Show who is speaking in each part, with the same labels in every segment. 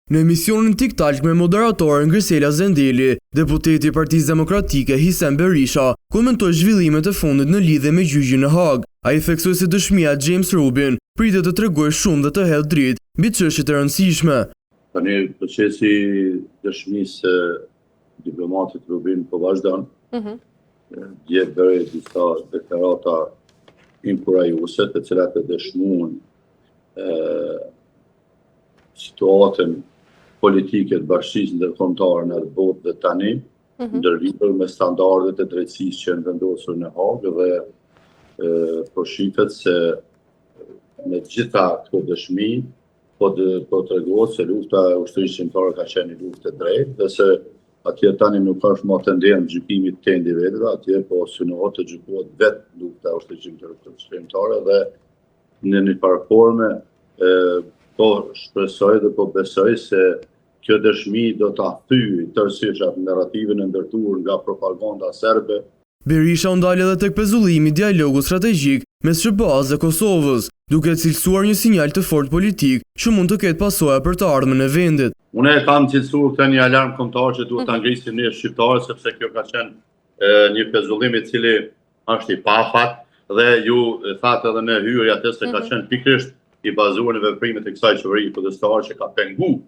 Speaker 1: Në emisionin TikTok me moderatorën Grisela Zendeli, deputeti i Partisë Demokratike Hisem Berisha komentoi zhvillimet e fundit në lidhje me gjyqin në Hag. Ai theksoi se dëshmia James Rubin pritet të tregojë shumë dhe të hedhë dritë mbi çështjet e rëndësishme.
Speaker 2: Tani procesi dëshmisë diplomatit Rubin po vazhdon. Dje bëri disa deklarata inkurajuese të cilat e dëshmuan situatën politike të bashkisë ndërkombëtare në botë dhe tani, ndërlidhur me standardet e drejtësisë që janë vendosur në Hagë dhe po shihet se me gjitha këto dëshmi po tregohet se lufta e ushtrisë shqiptare ka qenë një luftë e drejtë dhe se atje tani nuk është më tendencë gjykimit të individëve, atje po synohet të gjykohet vetë lufta e ushtrisë shqiptare dhe në një farë forme po shpresoj dhe po besoj se kjo dëshmi do ta thyejë tërësisht atë narrativin e ndërtuar nga propaganda serbe.
Speaker 1: Berisha u ndal edhe tek pezullimi i dialogut strategjik mes SBA-s dhe Kosovës, duke cilësuar një sinjal të fortë politik që mund të ketë pasoja për të ardhmen e vendit.
Speaker 2: Unë e kam cilësuar këtë një alarm kombëtar që duhet ta ngrisin ne shqiptarë, sepse kjo ka qenë një pezullim i cili është i pafat dhe ju thatë edhe në hyrje atë se ka qenë pikërisht i bazuar në veprimet e kësaj qeverie kundërstare që ka penguar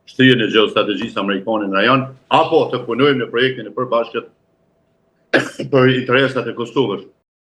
Speaker 2: shtrihjen e gjeostrategjisë amerikane në rajon, apo të punojmë në projektin e përbashkët për interesat e Kosovës.